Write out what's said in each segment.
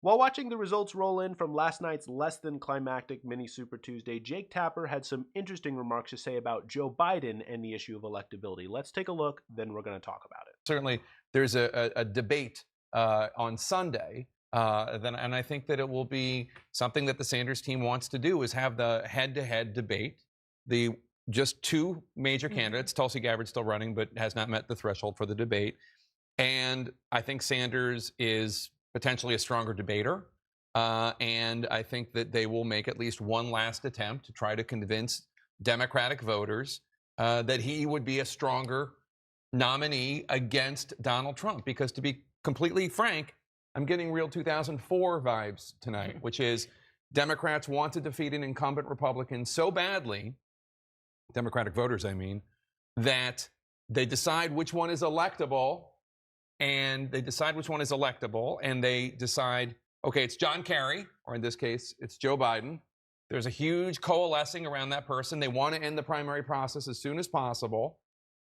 While watching the results roll in from last night's less than climactic mini Super Tuesday, Jake Tapper had some interesting remarks to say about Joe Biden and the issue of electability. Let's take a look, then we're going to talk about it. Certainly, there's a debate on Sunday, and I think that it will be something that the Sanders team wants to do is have the head-to-head debate. The just two major candidates, Tulsi Gabbard's still running, but has not met the threshold for the debate. And I think Sanders is potentially a stronger debater. And I think that they will make at least one last attempt to try to convince Democratic voters that he would be a stronger nominee against Donald Trump. Because to be completely frank, I'm getting real 2004 vibes tonight, which is Democrats want to defeat an incumbent Republican so badly, Democratic voters, I mean, that they decide which one is electable, and they decide, okay, it's John Kerry, or in this case, it's Joe Biden. There's a huge coalescing around that person. They want to end the primary process as soon as possible.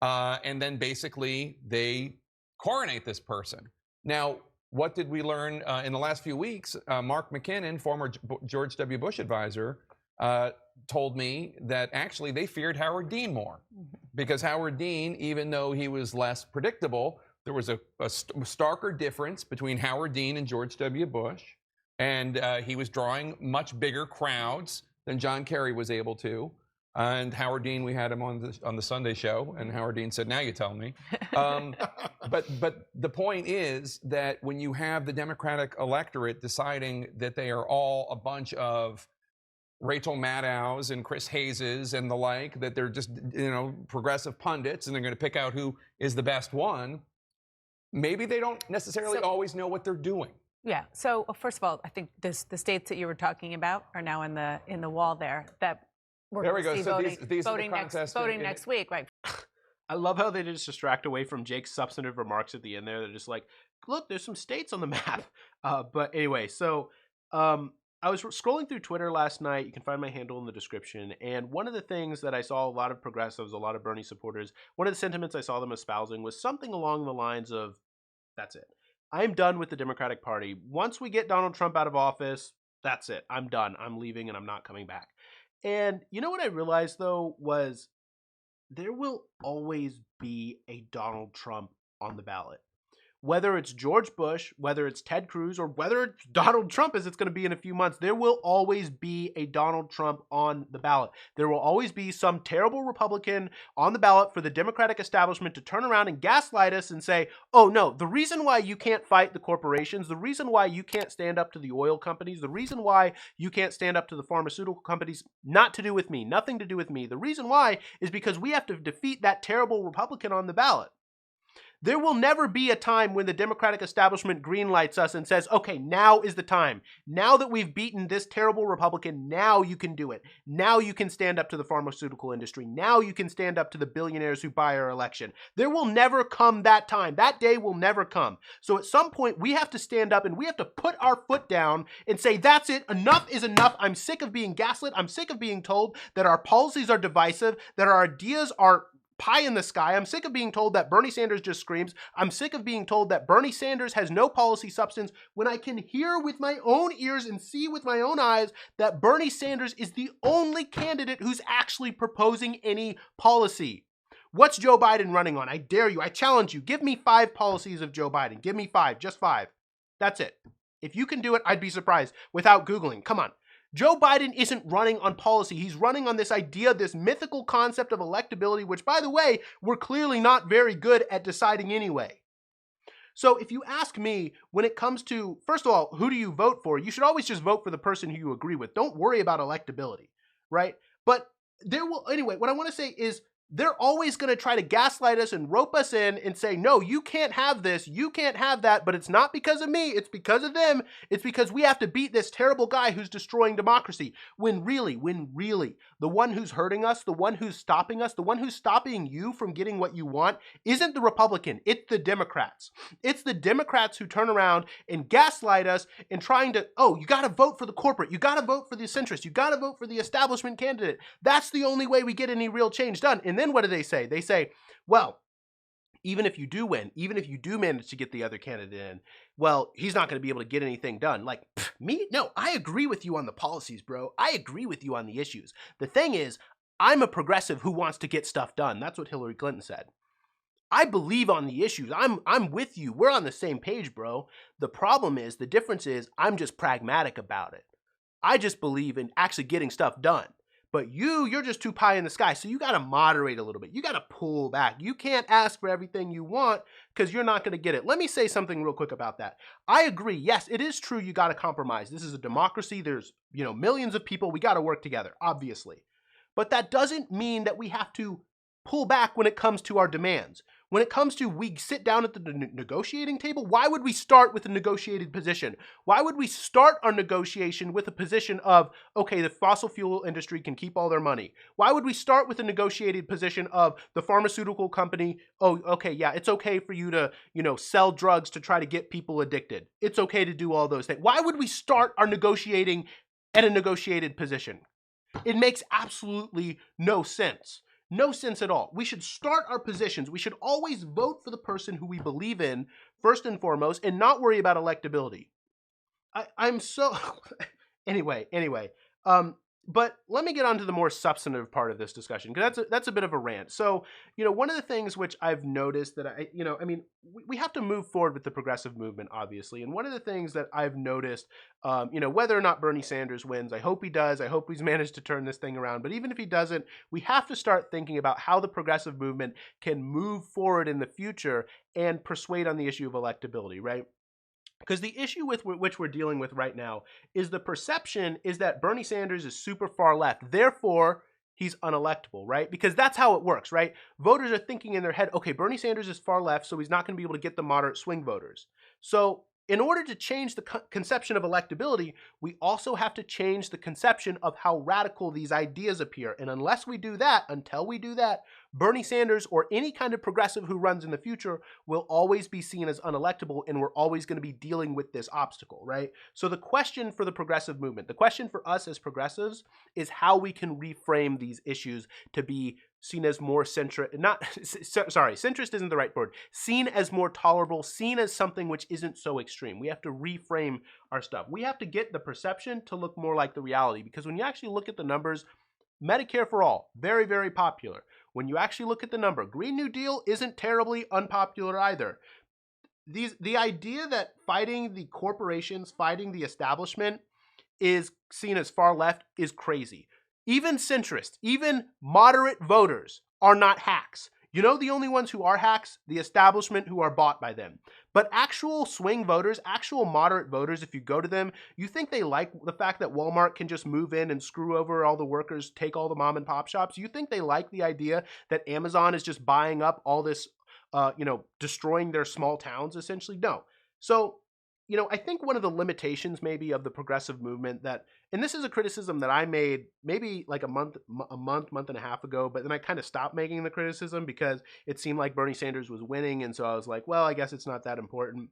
And then basically they coronate this person. Now, what did we learn in the last few weeks? Mark McKinnon, former George W. Bush advisor, told me that actually they feared Howard Dean more. Because Howard Dean, even though he was less predictable, there was a starker difference between Howard Dean and George W. Bush. And he was drawing much bigger crowds than John Kerry was able to. And Howard Dean, we had him on the Sunday show, and Howard Dean said, "Now you tell me." But the point is that when you have the Democratic electorate deciding that they are all a bunch of Rachel Maddows and Chris Hayes and the like, that they're just progressive pundits, and they're going to pick out who is the best one, maybe they don't necessarily always know what they're doing. Yeah. So first of all, I think the states that you were talking about are now in the wall there that. There we go. So voting next week, right? I love how they just distract away from Jake's substantive remarks at the end there. They're just like, look, there's some states on the map. But anyway, so I was scrolling through Twitter last night. You can find my handle in the description. And one of the things that I saw a lot of progressives, a lot of Bernie supporters, one of the sentiments I saw them espousing was something along the lines of, that's it. I'm done with the Democratic Party. Once we get Donald Trump out of office, that's it. I'm done. I'm leaving and I'm not coming back. And you know what I realized, though, was there will always be a Donald Trump on the ballot. Whether it's George Bush, whether it's Ted Cruz, or whether it's Donald Trump, as it's going to be in a few months, there will always be a Donald Trump on the ballot. There will always be some terrible Republican on the ballot for the Democratic establishment to turn around and gaslight us and say, oh, no, the reason why you can't fight the corporations, the reason why you can't stand up to the oil companies, the reason why you can't stand up to the pharmaceutical companies, not to do with me, nothing to do with me. The reason why is because we have to defeat that terrible Republican on the ballot. There will never be a time when the Democratic establishment greenlights us and says, okay, now is the time. Now that we've beaten this terrible Republican, now you can do it. Now you can stand up to the pharmaceutical industry. Now you can stand up to the billionaires who buy our election. There will never come that time. That day will never come. So at some point, we have to stand up and we have to put our foot down and say, that's it. Enough is enough. I'm sick of being gaslit. I'm sick of being told that our policies are divisive, that our ideas are pie in the sky. I'm sick of being told that Bernie Sanders just screams. I'm sick of being told that Bernie Sanders has no policy substance when I can hear with my own ears and see with my own eyes that Bernie Sanders is the only candidate who's actually proposing any policy. What's Joe Biden running on? I dare you. I challenge you. Give me 5 policies of Joe Biden. Give me 5. Just 5. That's it. If you can do it, I'd be surprised without Googling. Come on. Joe Biden isn't running on policy. He's running on this idea, this mythical concept of electability, which, by the way, we're clearly not very good at deciding anyway. So if you ask me, when it comes to, first of all, who do you vote for? You should always just vote for the person who you agree with. Don't worry about electability, right? But there will, anyway, what I want to say is, they're always going to try to gaslight us and rope us in and say, no, you can't have this, you can't have that, but it's not because of me, it's because of them, it's because we have to beat this terrible guy who's destroying democracy. When really, the one who's hurting us, the one who's stopping us, the one who's stopping you from getting what you want isn't the Republican, it's the Democrats. It's the Democrats who turn around and gaslight us and trying to, oh, you got to vote for the corporate, you got to vote for the centrist, you got to vote for the establishment candidate. That's the only way we get any real change done. And then what do? They say, well, even if you do win, even if you do manage to get the other candidate in, well, he's not going to be able to get anything done. Like, me? No, I agree with you on the policies, bro. I agree with you on the issues. The thing is, I'm a progressive who wants to get stuff done. That's what Hillary Clinton said. I believe on the issues. I'm with you. We're on the same page, bro. The problem is, the difference is, I'm just pragmatic about it. I just believe in actually getting stuff done. But you're just too pie in the sky. So you got to moderate a little bit. You got to pull back. You can't ask for everything you want because you're not going to get it. Let me say something real quick about that. I agree. Yes, it is true. You got to compromise. This is a democracy. There's, millions of people. We got to work together, obviously. But that doesn't mean that we have to pull back when it comes to our demands. When it comes to we sit down at the negotiating table, why would we start with a negotiated position? Why would we start our negotiation with a position of, okay, the fossil fuel industry can keep all their money? Why would we start with a negotiated position of the pharmaceutical company, oh, okay, yeah, it's okay for you to, sell drugs to try to get people addicted. It's okay to do all those things. Why would we start our negotiating at a negotiated position? It makes absolutely no sense. No sense at all. We should start our positions. We should always vote for the person who we believe in, first and foremost, and not worry about electability. I'm so... anyway. But let me get on to the more substantive part of this discussion, because that's a bit of a rant. So, one of the things which I've noticed that we have to move forward with the progressive movement, obviously. And one of the things that I've noticed, whether or not Bernie Sanders wins, I hope he does. I hope he's managed to turn this thing around. But even if he doesn't, we have to start thinking about how the progressive movement can move forward in the future and persuade on the issue of electability, right? Because the issue with which we're dealing with right now is the perception is that Bernie Sanders is super far left. Therefore, he's unelectable, right? Because that's how it works, right? Voters are thinking in their head, okay, Bernie Sanders is far left, so he's not going to be able to get the moderate swing voters. So in order to change the conception of electability, we also have to change the conception of how radical these ideas appear. And until we do that, Bernie Sanders or any kind of progressive who runs in the future will always be seen as unelectable, and we're always going to be dealing with this obstacle, right? So the question for the progressive movement, the question for us as progressives, is how we can reframe these issues to be seen as more centrist isn't the right word, seen as more tolerable, seen as something which isn't so extreme. We have to reframe our stuff. We have to get the perception to look more like the reality, because when you actually look at the numbers, Medicare for all, very, very popular. When you actually look at the number, Green New Deal isn't terribly unpopular either. The idea that fighting the corporations, fighting the establishment is seen as far left is crazy. Even centrists, even moderate voters are not hacks. The only ones who are hacks? The establishment who are bought by them. But actual swing voters, actual moderate voters, if you go to them, you think they like the fact that Walmart can just move in and screw over all the workers, take all the mom and pop shops? You think they like the idea that Amazon is just buying up all this, destroying their small towns, essentially? No. So, I think one of the limitations maybe of the progressive movement and this is a criticism that I made maybe like a month and a half ago, but then I kind of stopped making the criticism because it seemed like Bernie Sanders was winning. And so I was like, well, I guess it's not that important.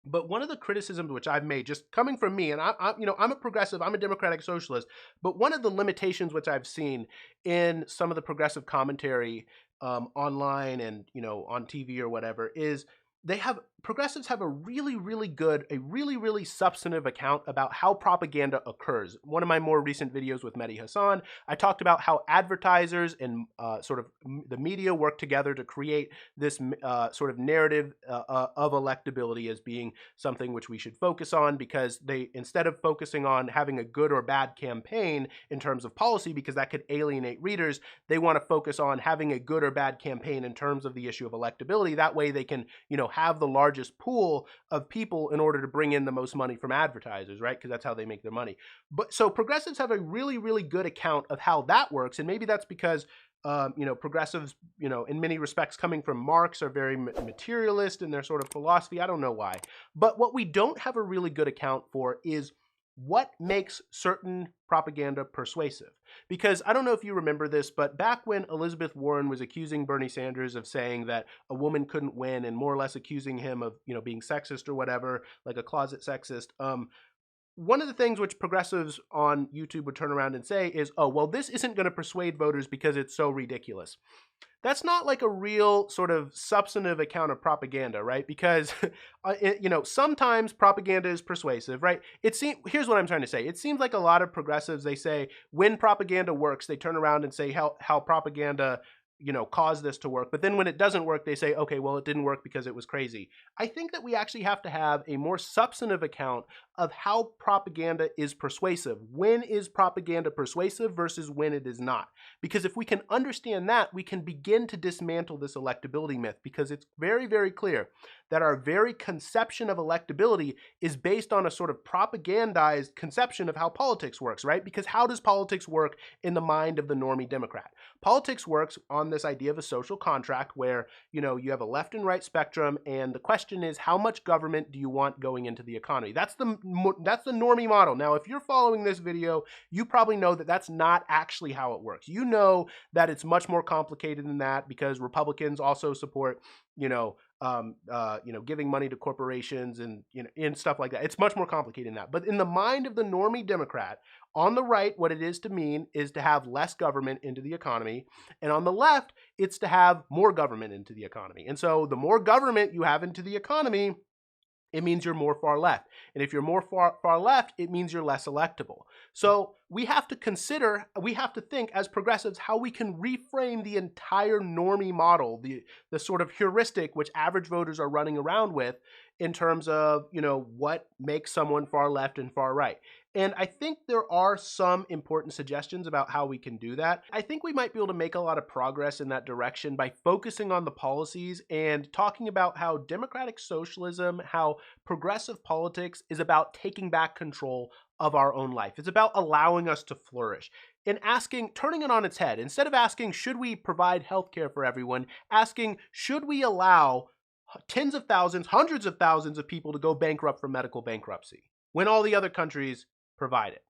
But one of the criticisms which I've made, just coming from me, and I'm a progressive, I'm a democratic socialist, but one of the limitations which I've seen in some of the progressive commentary online and on TV or whatever is progressives have a really, really substantive account about how propaganda occurs. One of my more recent videos with Mehdi Hassan, I talked about how advertisers and sort of the media work together to create this sort of narrative of electability as being something which we should focus on, because they, instead of focusing on having a good or bad campaign in terms of policy, because that could alienate readers, they want to focus on having a good or bad campaign in terms of the issue of electability. That way they can, have the largest pool of people in order to bring in the most money from advertisers, right? Because that's how they make their money. But so progressives have a really, really good account of how that works. And maybe that's because progressives, in many respects coming from Marx, are very materialist in their sort of philosophy. I don't know why. But what we don't have a really good account for is what makes certain propaganda persuasive. Because I don't know if you remember this, but back when Elizabeth Warren was accusing Bernie Sanders of saying that a woman couldn't win, and more or less accusing him of, being sexist or whatever, like a closet sexist, one of the things which progressives on YouTube would turn around and say is, oh, well, this isn't going to persuade voters because it's so ridiculous. That's not like a real sort of substantive account of propaganda, right? Because, sometimes propaganda is persuasive, right? Here's what I'm trying to say. It seems like a lot of progressives, they say when propaganda works, they turn around and say how propaganda caused this to work. But then when it doesn't work, they say, okay, well, it didn't work because it was crazy. I think that we actually have to have a more substantive account of how propaganda is persuasive. When is propaganda persuasive versus when it is not? Because if we can understand that, we can begin to dismantle this electability myth, because it's very, very clear that our very conception of electability is based on a sort of propagandized conception of how politics works, right? Because how does politics work in the mind of the normie Democrat? Politics works on this idea of a social contract where, you have a left and right spectrum, and the question is, how much government do you want going into the economy? That's the normie model. Now, if you're following this video, you probably know that that's not actually how it works. You know that it's much more complicated than that, because Republicans also support, giving money to corporations and stuff like that. It's much more complicated than that. But in the mind of the normie Democrat, on the right, what it is to mean is to have less government into the economy. And on the left, it's to have more government into the economy. And so the more government you have into the economy, it means you're more far left. And if you're more far left, it means you're less electable. So we have to think as progressives how we can reframe the entire normie model, the sort of heuristic which average voters are running around with in terms of, what makes someone far left and far right. And I think there are some important suggestions about how we can do that. I think we might be able to make a lot of progress in that direction by focusing on the policies and talking about how democratic socialism, how progressive politics is about taking back control of our own life. It's about allowing us to flourish and turning it on its head. Instead of asking, should we provide healthcare for everyone, asking, should we allow tens of thousands, hundreds of thousands of people to go bankrupt from medical bankruptcy when all the other countries provide it?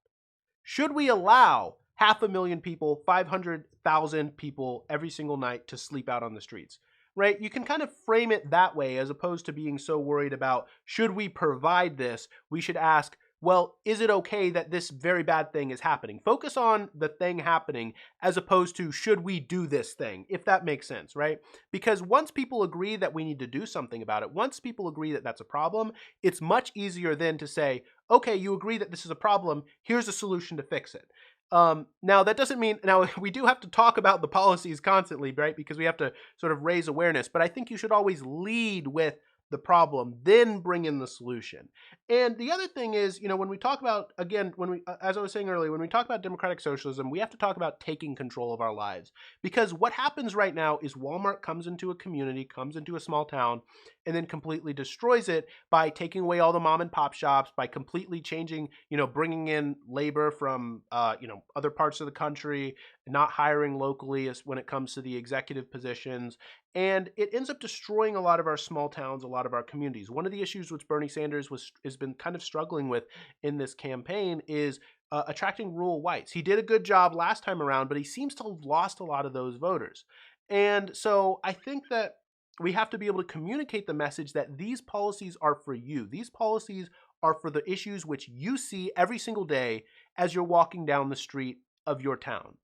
Should we allow 500,000 people, 500,000 people every single night to sleep out on the streets? Right? You can kind of frame it that way, as opposed to being so worried about, should we provide this? We should ask, well, is it okay that this very bad thing is happening? Focus on the thing happening as opposed to, should we do this thing? If that makes sense, right? Because once people agree that we need to do something about it, once people agree that that's a problem, it's much easier then to say, okay, you agree that this is a problem, here's a solution to fix it. Now, that doesn't mean, we do have to talk about the policies constantly, right? Because we have to sort of raise awareness, but I think you should always lead with the problem, then bring in the solution. And the other thing is, when we talk about, again, as I was saying earlier, when we talk about democratic socialism, we have to talk about taking control of our lives. Because what happens right now is Walmart comes into a community, comes into a small town, and then completely destroys it by taking away all the mom and pop shops, by completely changing, bringing in labor from, other parts of the country, not hiring locally as when it comes to the executive positions. And it ends up destroying a lot of our small towns, a lot of our communities. One of the issues which Bernie Sanders has been kind of struggling with in this campaign is attracting rural whites. He did a good job last time around, but he seems to have lost a lot of those voters. And so I think that we have to be able to communicate the message that these policies are for you. These policies are for the issues which you see every single day as you're walking down the street of your town.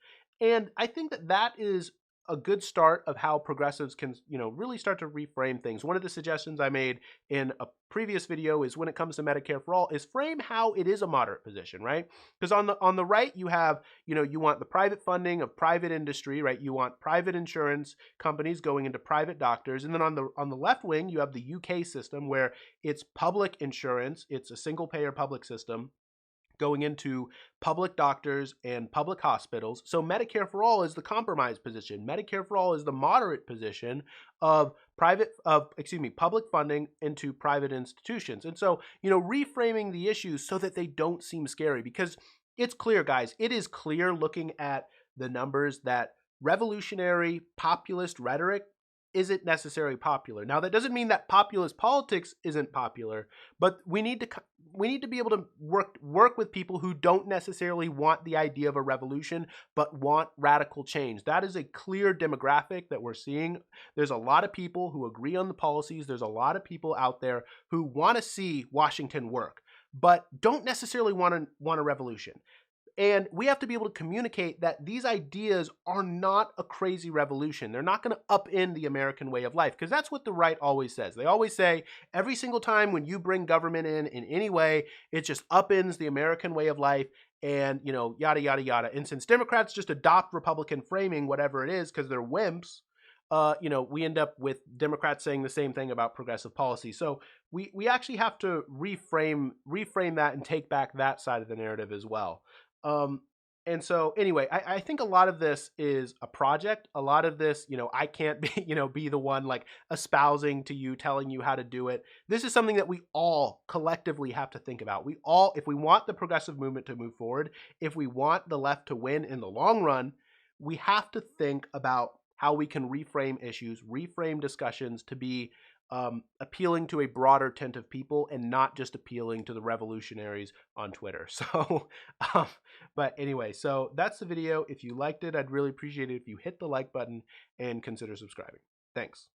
And I think that that is a good start of how progressives can, really start to reframe things. One of the suggestions I made in a previous video is, when it comes to Medicare for all, is frame how it is a moderate position, right? Because on the right, you have, you want the private funding of private industry, right? You want private insurance companies going into private doctors. And then on the left wing, you have the UK system, where it's public insurance, it's a single payer public system going into public doctors and public hospitals. So Medicare for all is the compromise position. Medicare for all is the moderate position of public funding into private institutions. And so, reframing the issues so that they don't seem scary, because it's clear, guys, it is clear looking at the numbers that revolutionary populist rhetoric isn't necessarily popular. Now, that doesn't mean that populist politics isn't popular, but we need to be able to work with people who don't necessarily want the idea of a revolution, but want radical change. That is a clear demographic that we're seeing. There's a lot of people who agree on the policies. There's a lot of people out there who want to see Washington work. but don't necessarily want a revolution. And we have to be able to communicate that these ideas are not a crazy revolution. They're not going to upend the American way of life, because that's what the right always says. They always say every single time when you bring government in any way, it just upends the American way of life, and yada yada yada. And since Democrats just adopt Republican framing, whatever it is, because they're wimps, we end up with Democrats saying the same thing about progressive policy. So we actually have to reframe that and take back that side of the narrative as well. And so anyway, I think a lot of this is a project. A lot of this, I can't be the one like espousing to you, telling you how to do it. This is something that we all collectively have to think about. We all, if we want the progressive movement to move forward, if we want the left to win in the long run, we have to think about how we can reframe issues, reframe discussions to be appealing to a broader tent of people and not just appealing to the revolutionaries on Twitter. So, but anyway, so that's the video. If you liked it, I'd really appreciate it if you hit the like button and consider subscribing. Thanks.